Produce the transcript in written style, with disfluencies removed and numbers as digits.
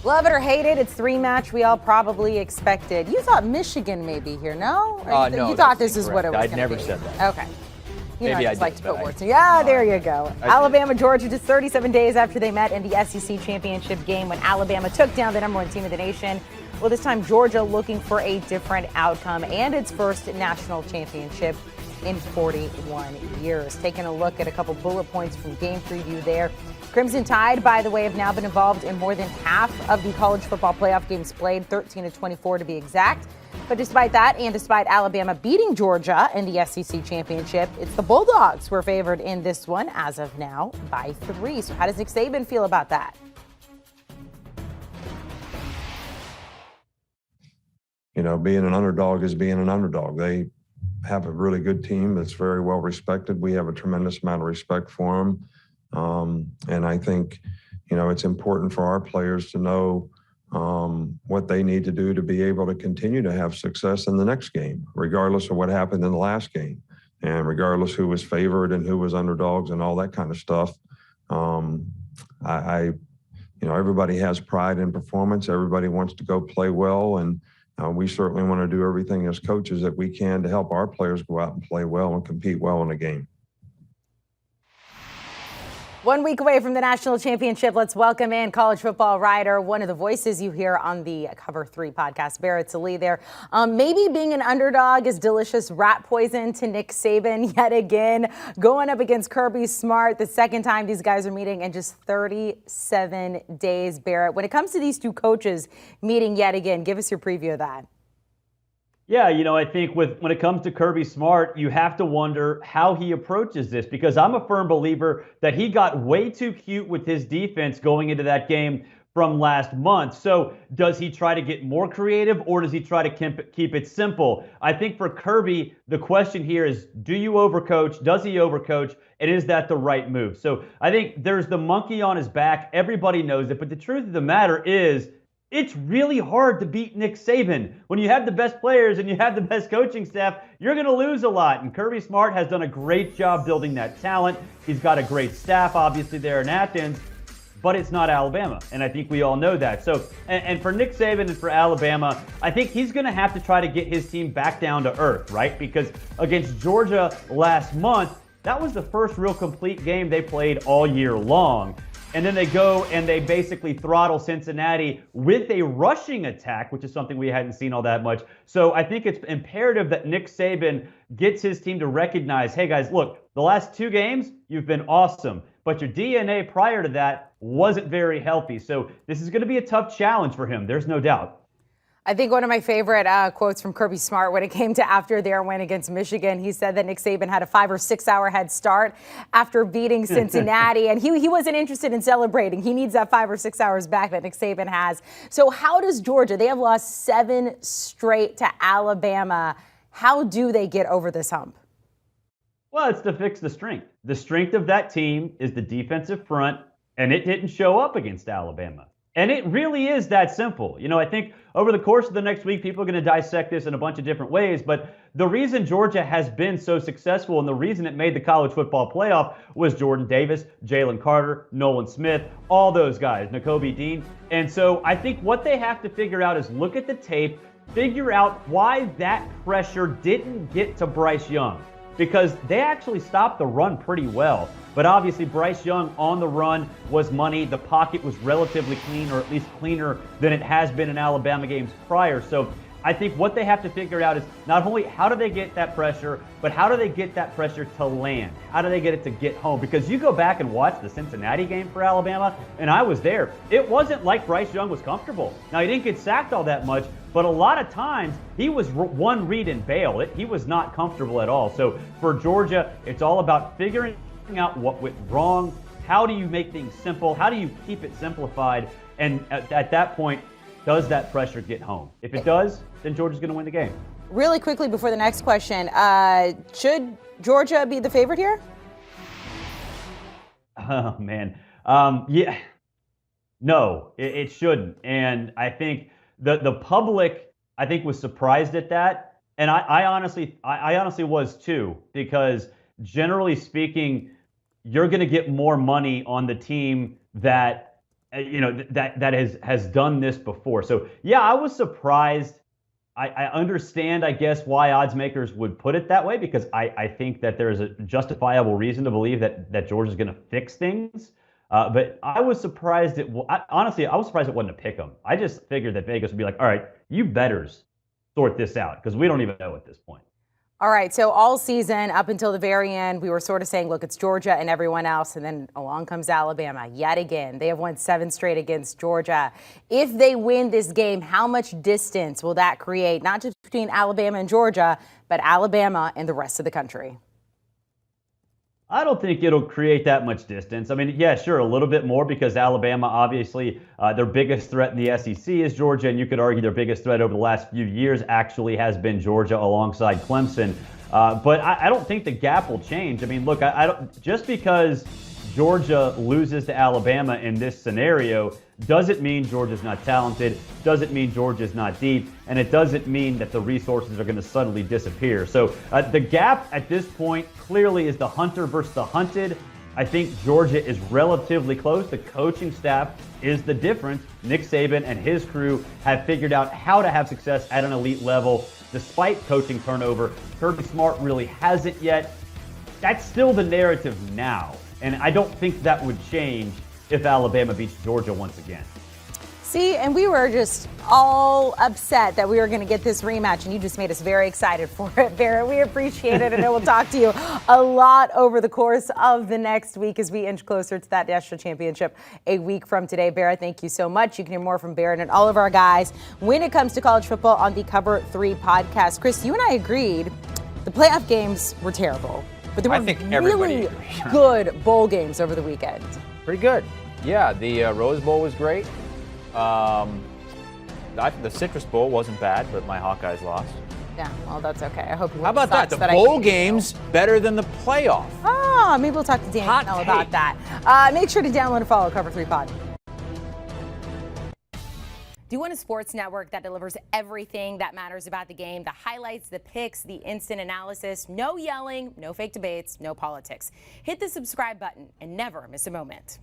Love it or hate it, it's the rematch we all probably expected. You thought Michigan may be here, no? No, you thought this is what it was I'd never be. said that. Okay. Maybe I I just like did, to put but words in. Yeah, there you go. Alabama, did. Georgia, just 37 days after they met in the SEC championship game when Alabama took down the number one team in the nation. Well, this time Georgia looking for a different outcome and its first national championship in 41 years. Taking a look at a couple bullet points from game preview there. Crimson Tide, by the way, have now been involved in more than half of the college football playoff games played, 13 of 24 to be exact. But despite that, and despite Alabama beating Georgia in the SEC championship, it's the Bulldogs who are favored in this one as of now by 3. So how does Nick Saban feel about that? You know, being an underdog is being an underdog. They have a really good team that's very well respected. We have a tremendous amount of respect for them. And I think, you know, it's important for our players to know what they need to do to be able to continue to have success in the next game, regardless of what happened in the last game, and regardless who was favored and who was underdogs and all that kind of stuff. You know, everybody has pride in performance. Everybody wants to go play well, and we certainly want to do everything as coaches that we can to help our players go out and play well and compete well in a game. 1 week away from the national championship, let's welcome in college football writer, one of the voices you hear on the Cover 3 podcast, Barrett Sallee there. Maybe being an underdog is delicious rat poison to Nick Saban yet again, going up against Kirby Smart, the second time these guys are meeting in just 37 days, Barrett. When it comes to these two coaches meeting yet again, give us your preview of that. Yeah, you know, I think when it comes to Kirby Smart, you have to wonder how he approaches this, because I'm a firm believer that he got way too cute with his defense going into that game from last month. So does he try to get more creative, or does he try to keep it simple? I think for Kirby, the question here is, do you overcoach? Does he overcoach? And is that the right move? So I think there's the monkey on his back. Everybody knows it. But the truth of the matter is, it's really hard to beat Nick Saban. When you have the best players and you have the best coaching staff, you're going to lose a lot. And Kirby Smart has done a great job building that talent. He's got a great staff, obviously, there in Athens, but it's not Alabama. And I think we all know that. So, and for Nick Saban and for Alabama, I think he's going to have to try to get his team back down to earth, right? Because against Georgia last month, that was the first real complete game they played all year long. And then they go and they basically throttle Cincinnati with a rushing attack, which is something we hadn't seen all that much. So I think it's imperative that Nick Saban gets his team to recognize, hey guys, look, the last 2 games, you've been awesome, but your DNA prior to that wasn't very healthy. So this is going to be a tough challenge for him. There's no doubt. I think one of my favorite quotes from Kirby Smart when it came to after their win against Michigan, he said that Nick Saban had a 5 or 6 hour head start after beating Cincinnati, and he wasn't interested in celebrating. He needs that 5 or 6 hours back that Nick Saban has. So how does Georgia, they have lost 7 straight to Alabama. How do they get over this hump? Well, it's to fix the strength. The strength of that team is the defensive front, and it didn't show up against Alabama. And it really is that simple. You know, I think over the course of the next week, people are going to dissect this in a bunch of different ways. But the reason Georgia has been so successful and the reason it made the college football playoff was Jordan Davis, Jalen Carter, Nolan Smith, all those guys, Nakobe Dean. And so I think what they have to figure out is look at the tape, figure out why that pressure didn't get to Bryce Young, because they actually stopped the run pretty well. But obviously, Bryce Young on the run was money. The pocket was relatively clean, or at least cleaner than it has been in Alabama games prior. So I think what they have to figure out is not only how do they get that pressure, but how do they get that pressure to land? How do they get it to get home? Because you go back and watch the Cincinnati game for Alabama, and I was there. It wasn't like Bryce Young was comfortable. Now, he didn't get sacked all that much, but a lot of times he was one read and bail. He was not comfortable at all. So for Georgia, it's all about figuring out what went wrong. How do you make things simple? How do you keep it simplified? And at that point, does that pressure get home? If it does, then Georgia's going to win the game. Really quickly before the next question, should Georgia be the favorite here? Oh, man. Yeah. No, it shouldn't. And I think the public, I think, was surprised at that. And I honestly was too, because generally speaking, you're going to get more money on the team that that has done this before. So yeah, I was surprised. I understand, I guess, why odds makers would put it that way, because I think that there's a justifiable reason to believe that Georgia's going to fix things. But I was surprised honestly, I was surprised it wasn't a pick 'em. I just figured that Vegas would be like, all right, you bettors sort this out, because we don't even know at this point. All right, so all season up until the very end, we were sort of saying, look, it's Georgia and everyone else, and then along comes Alabama yet again. They have won 7 straight against Georgia. If they win this game, how much distance will that create, not just between Alabama and Georgia, but Alabama and the rest of the country? I don't think it'll create that much distance. I mean, yeah, sure, a little bit more, because Alabama, obviously, their biggest threat in the SEC is Georgia, and you could argue their biggest threat over the last few years actually has been Georgia alongside Clemson. But I don't think the gap will change. I mean, look, I don't, just because Georgia loses to Alabama in this scenario doesn't mean Georgia's not talented, doesn't mean Georgia's not deep, and it doesn't mean that the resources are going to suddenly disappear. So the gap at this point clearly is the hunter versus the hunted. I think Georgia is relatively close. The coaching staff is the difference. Nick Saban and his crew have figured out how to have success at an elite level despite coaching turnover. Kirby Smart really hasn't yet. That's still the narrative now, and I don't think that would change if Alabama beats Georgia once again. See, and we were just all upset that we were going to get this rematch, and you just made us very excited for it, Barrett. We appreciate it, and we'll talk to you a lot over the course of the next week as we inch closer to that national championship a week from today. Barrett, thank you so much. You can hear more from Barrett and all of our guys when it comes to college football on the Cover 3 podcast. Chris, you and I agreed the playoff games were terrible, but there were really good bowl games over the weekend. Pretty good. Yeah, the Rose Bowl was great. The Citrus Bowl wasn't bad, but my Hawkeyes lost. Yeah, well, that's okay. I hope you. How about that? The bowl game's better than the playoff. Oh, maybe we'll talk to Daniel about that. Make sure to download and follow Cover 3 Pod. Do you want a sports network that delivers everything that matters about the game? The highlights, the picks, the instant analysis, no yelling, no fake debates, no politics. Hit the subscribe button and never miss a moment.